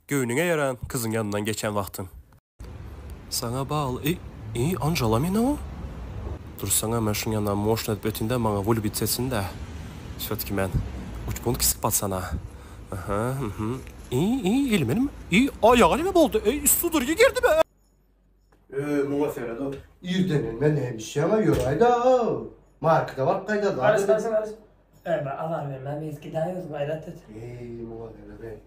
Göğününe yaran kızın yanından geçen vaktin. Sana bağlı. Anjala mı ne o? Dur sana ben şunun yanından moşun etbetinde bana volu bitsesin de. Sötki ben. Uçbunu kisik bat sana. Aha, İyi, elmenim. İyi, ayağı ne oldu? Sudur girdi be. Muğa söyledi o. İrdenilme neymiş ya ama yorayda. Markada var kayda da. Barış. Avar vermem. Biz gidiyoruz gayret et. Muğa söyledi.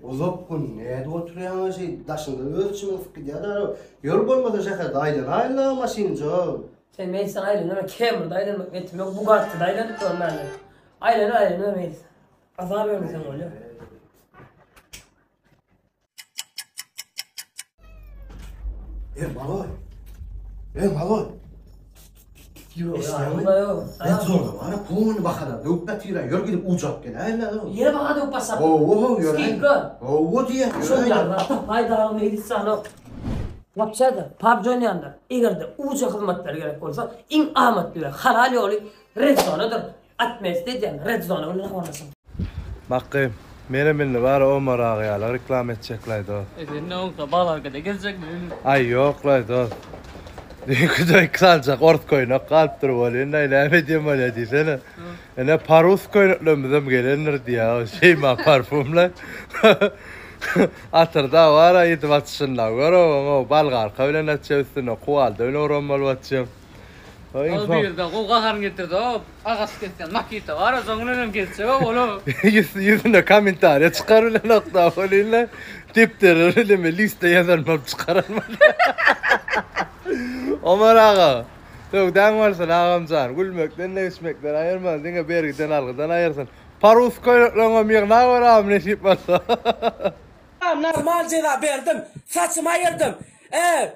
Uzak bu neydi oturuyan şey daşında ölçümüz gidiyor da. Yor olmadı şaka ayla maşinci o. Sen meysan aylan ama Cameron'da aylan ettim yok Bugatti'da aylan örnerler. Aylan örmeyiz. Azar vermesen öyle. Maloy. Yok ya, yok. Ben zorla bana puğunu bakana. Yok batıyla yor gidip uçak gel. Ayla. Yere bakada yok basa. Yor. Skik Diye. Şun yarlar. Hayda almayı sana. Yapçadı. PUBG oynayanlar. Eğer uca hizmetler gerek olsa in ahmetliler. Halal yolu red zone'dur. Atmez diyeceğim. Red zone onu konuşalım. Bakayım. Menemenli var Omar ağayalar reklam edeceklerdi o. Ne oldu? Bağlar kadar gelecek mi? Ay yoklaydı o. Dünkü kısalacak ort koyuna kalp durmalı. Ne diyeyim öyle diysene. Ne parus koyunlarımızdan gelenler diye o şey mi parfümler. Atırda var ayıt batışınlar var o balgar kavlen açıyorsun kualda öyle oramalı açıyorum. O bir de o kahar getirdi o ağaç kesen makita var o zonunun geçse o onu. Yüzüne komentarya çıkarılan nokta olayla tiptir öyle mi liste yazılmam çıkarılmalı. Omar ağa. Yok den varsa ağamcan gülmekten ne içmekten ayırmaz dine bergiden algıdan ayırsın. Parus koyunlarına miyağına var ağam ne yapmasa. Normal ceza verdim. Saçımı ayırdım.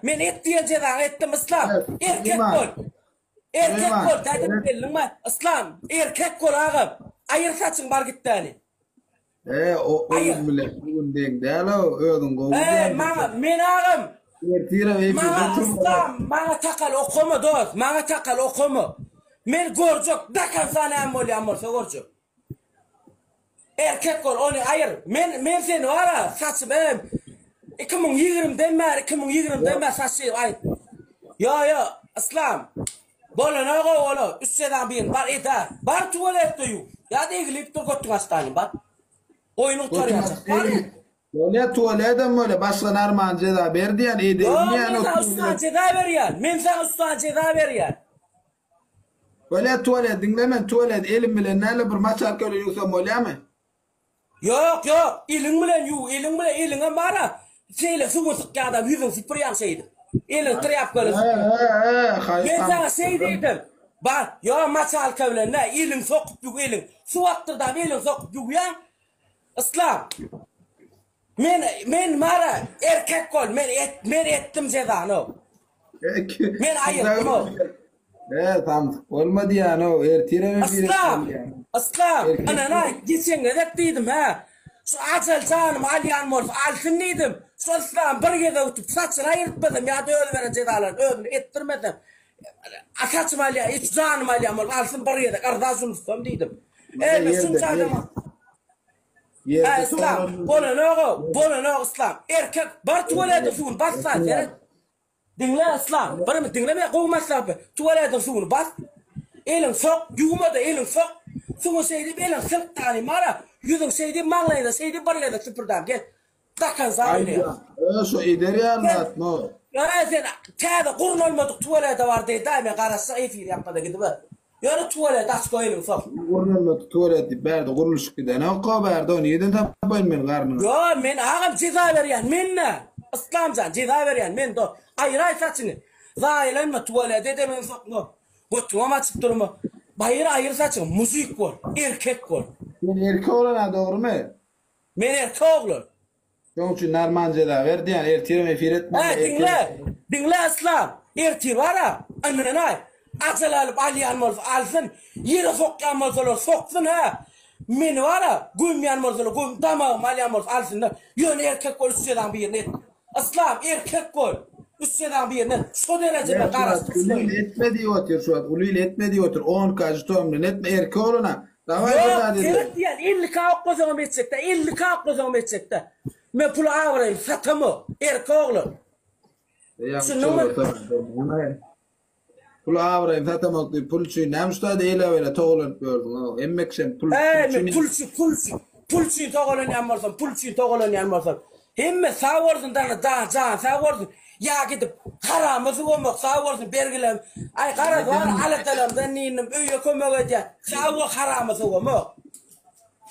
Men et diye ceza ettim İslam. Erkek ol. Erkek ol. Dedim belli mi? İslam. Erkek ol ağam. Ayır saçın var gitti hani. O bile bugün denk değil o ödün kovudu. Men ağam. Mana İslam. Mana takal okuma dost. Mana takal okuma. Men görcek. Dakan sana em olsa görcek. Erkek ol onu ayır. Men seni var ha saçım 2020'den beri 2020'den beri saçım ay. Ya İslam. Bola ne oğlu? Üsteden bir var eda. Bar tuvalette yu. Ya değilip dur götün hastane bak. Oyunu tutarıyacak. Böyle tuvalete mi öyle başka narman ceza verdi yani iyi değil. Men sana ustan ceza veriyen. Men sana ustan ceza veriyen. Böyle tuvalet dinleme tuvalet elim bile neyle bir maç arkayla yoksa böyle mi? Yok. İlin bilen yu. İlin bilen iline bana. Şeyle su sık ya da yüzün sıfıryan şeydi. İlin triyap böyle. Ben sana şey dedim. Bak ya maç arkayla ne ilin sokup yu ilin. Su attırdan ilin sokup yu ya. İslam. Men mara erkek ol. Men ettim cezanı. Men ayırdım o. Tamam. Olmadı yani o. Ertireme bir Aslam. Ana geçen gidip dedim ha. Şu acil canım alyan morf altın dedim. Şu İslam bir yerde oturup saçını ayırtmadım ya da öyle veren cezalar. Öyle ettirmedim. Saçım alyan, hiç canım alyan morf altın bir yerde kardeşim ustam dedim. Şunu canım. İslam. Bana ne o İslam. Erkek bar tuvalete suyun bas saat. Dinle İslam. Bana mı dinleme kovmazlar be. Tuvalete suyun bas. Elin sok, yuğuma da elin sok. Sunu şeydi elin sırt tane mara. Yüzün şeydi mağlaydı, şeydi barlaydı sıfırdan gel. Takan zahiri ya. Şu idari anlat no. Ya sen kağıda kurun olmadık tuvalete var diye daima karası efir yapmadı gidip. Yani tuvalete aç koy elin sok. Kurun olmadık tuvaleti berdi kuruluş giden. O kabardı onu yedin tabayın men karnına. Ya men ağam ceza veriyen men ne? İslamcan ceza veriyen men do. Ayray saçını. Zahilenme tuvalete de men sok no. Götüme açıp durma. Bayır saçın müzik var. Erkek var. Sen erkek olana doğru mu? Men erkek oğlum. Onun için narmancada verdi yani ertireme efir etmez. Dinle İslam. Ertir var ha. Anne Aksel alıp alyan morf alsın. Yere sokyan morflar soksun ha. Men var ha. Gümyan morflar tamam alyan morf alsın da. Yön erkek ol üstüden bir yerine. İslam erkek ol. 3 cezan bir yerine şu derecede karası. Uluyla etme diye otur şu an. Uluyla etme diye otur. 10 kaç tomla etme erkek oğluna. Davay Yok, kadar dedi. evet diyen 50K okkuzağım edecek de 50K okkuzağım edecek de. Men pulu avrayım satamı erkek oğlu. Şunu mu? Pul avrayım satamak diye pul çiğ. Nemşta değil öyle toğlanıp gördün. Emmek sen pul Men pulçu toğlan yanmarsam, pulçu toğlan yanmarsam. Hemme sağ olsun dana can sağ olsun. Ya gidip haramızı olmak sağ olsun bergilem. Ay karaz var alatalarımdan ninim öyle kömek ediyor. Sağ ol haramızı olmak.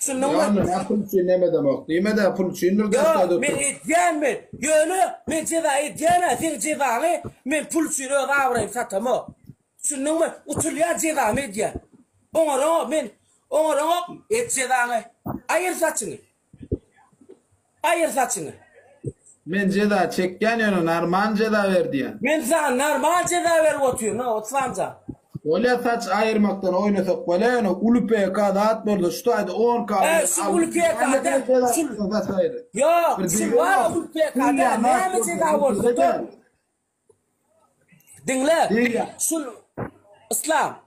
Şunu mu? Ya pul çiğ neme demek? Yeme de pul çiğ nur Ya da men etyen men. Yönü men ceza etyen sen cezanı men pulçu avrayım satamı. Şunu mu? Uçulya ceza medya. Ona et cezanı. Ayır saçını. Men ceza çekken yönü narman ceza verdi yani. Men sana normal ceza verip oturuyorum. Ne otsanca. Öyle saç ayırmaktan oynasak böyle yani ulupeye kadar at burada şutaydı 10 kadar. Şu ulupeye kadar. Yok şu var ulupeye kadar. Ne ceza olsun. Dinle. Şu İslam.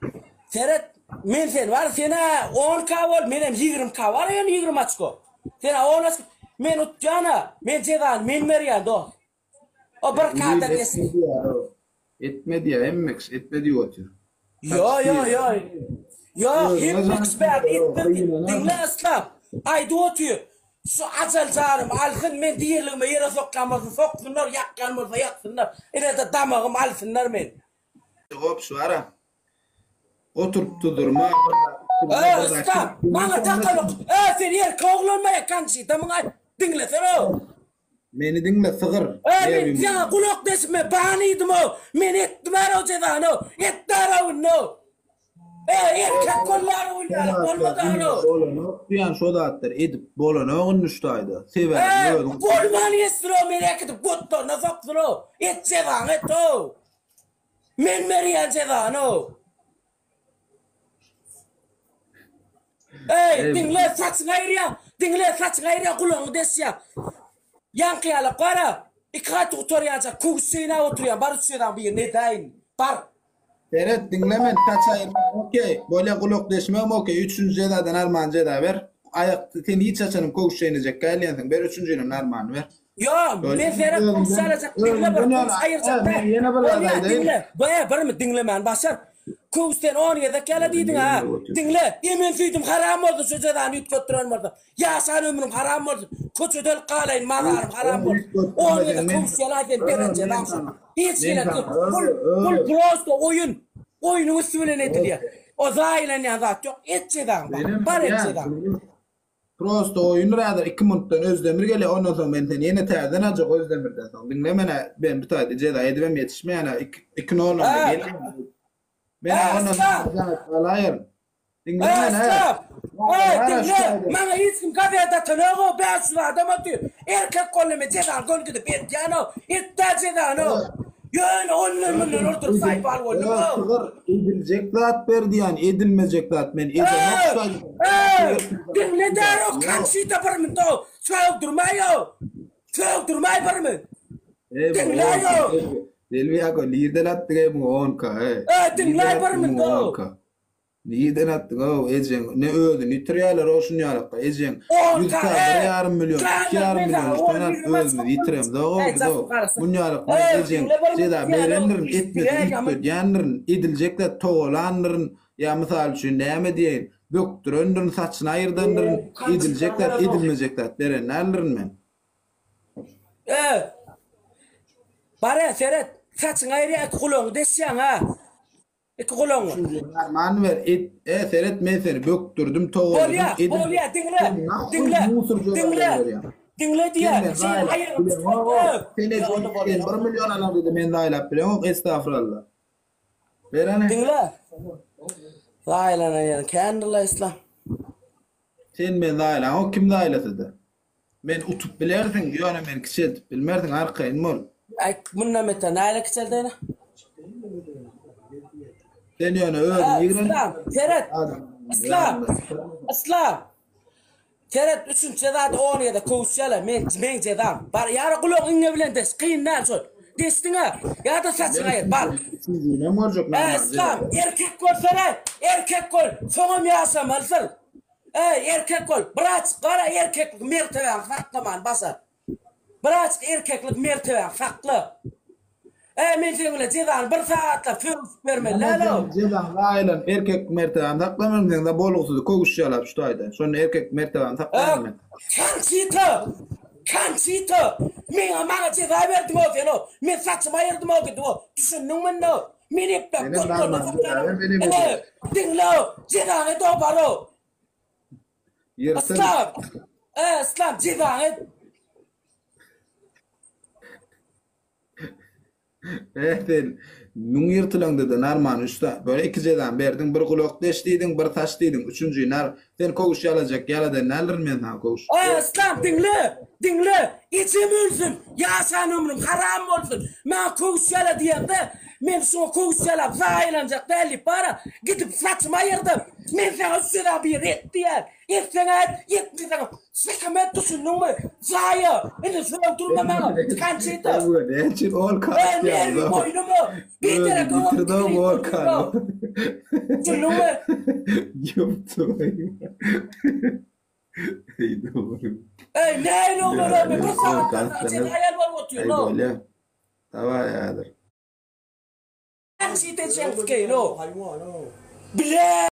Seret men sen var sena 10K var menem 20K var yani 20 açko. Sena 10 açko. Men utjana men cezan men meriyan do. O bir kadar yesin. Etme diye emmek etme diye otur. Yo hemmix bad dinle İslam. Ay do otur. Şu acel canım alsın men diyelim yere soksunlar yaksınlar. Ene de damağım alsınlar men. Hop şu ara. Oturup durma. İslam bana takalım. Sen yer kovlanmaya kançı tamam dinle sen o. Meni dinle sığır. Men ya kulak desme baniydim o. Men etmer o cedan o. Etler o no. Erkek kollar oynar olmadan o. Diyan şu da atlar edip bolana onuştaydı. Sever. Bolman yesro merak edip gotto nazapsın o. Et cedan et o. Men meriyan cedan o. Dinle saçın ayrıya kulağını desya. Yankıyalı kara. İkat oturuyanca kursuyla oturuyan. Bar uçuyordan bir ne deyin. Bar. Seret dinlemen saç ayırmak okey. Böyle kulak deşmem okey. 3. cedadan armağan ceda ver. Ayak seni hiç açanım kokuşlayınacak. Gayliyansın. Ver 3.'nün armağanı ver. Ya men Seret kumsal alacak. Dinle bir kums ayıracak. Dinle. Baya bir mi dinlemen başar. Kovsten 17'de kala diydin ha. Dinle. Yemin süydüm haram oldu şu cedan üt götüren vardı. Yaşan ömrüm haram oldu. Koçudel kalayın mazarım haram oldu. 17'de kovsten ayden beren cedan. Hiç yine bu prosto oyun. Oyunun üstüne nedir ya. O zailen ya zat yok. Et cedan bak. Bar et cedan. Prosto oyunu radar 2 minuttan Özdemir gele ondan sonra ben seni yine terden alacak Özdemir'den sonra. Dinlemene ben bir tane ceda edemem yetişmeyene 2 nolanda gelin. Ben onu alayım. Dinle. Bana hiç kim kafede tanıyor. Ben şu adamı diyor. Erkek kolleme cedan gol gidip et yani. İtta cedan o. Yani onların ortada sahip var. Edilecek lat verdi yani. Edilmeyecek lat ben. Dinle der o. Kanşı da parmın to. Çok durmay parmın. Dinle yo. Delviya ko lider attığı bu 10K. Dinle parmın to. Lider attığı ejen ne öldü nitreyalar olsun ya ejen 100K 1,5 milyon 2,5 milyon tonar öldü yitirem da bunlar ejen ceda berenlerin etmedi yanların edilecekler toğlanların ya misal için neme diyeyin doktor öndürün saçını ayırdanların edilecekler edilmeyecekler berenlerin men. Bare Seret saçın ayrıya kulağını desyan ha. Kulağını. Man ver Seret men seni böktürdüm toğladım. Bolya dinle diye. Hayır. Seni 1 milyon alam dedi men daylap biliyorum estağfurullah. Verane. Dinle. Daylana yani kendine İslam. Sen men daylan o kim daylatıdı? Men utup bilersin diyor men kişi bilmerdin arkayın mol. Ay bununla meta nayla kıçaldığına? Sen yani öyle İslam, Seret, İslam. Seret 3. cezada 17'de kovuşyalar men cezam. Bar yarı kulağın inge bilen des kıyın nal son. Destin ha. Ya da saçın hayır. Bak. Ne morcuk normal. İslam erkek kolsana. Erkek kol. Soğum yasa malsın. Erkek kol. Bırak kara erkeklik merteben farklı man basa. Bırak erkeklik merteben farklı. Men seninle cedan bir saatte fırız vermeli. Cedan ailen erkek merteben taklamam da boluqsudu koguşyalap şutayda. Sonra erkek merteben taklamam. Kansito. Men amaga ceda verdim o seno. Men saçma ayırdım o gitti o. Düşündün mü no? Men hep de dinle. Cedanı doğru. İslam cedanı. Ehtel nun yırtılandı da narman usta. Böyle iki cedan berdin, bir kulak deştiydin, bir taş diydin. Üçüncüyü nar sen koğuş yalacak yaladan ne alır men ha koğuş. İslam dinle. İçim ölsün. Ya sen ömrüm haram olsun. Ben koğuş yala diyende men son koğuş yala zaylanacak deli para. Gidip saçma ayırdım. Men sana sıra bir et diye. Yetmeden sıkımet düşündün mü? Zaya. Eni sıra durma bana. Kansito. Bu ne için ol kalk ya. Ben boynumu. Bir tane bitirdim ol kalk. Düşündün mü? Yuptu. Ey doğru. Ne olur abi? Bu saatte hayal var oturuyor. Ey böyle. Tava yadır. Kansito sen fikir no. Bile.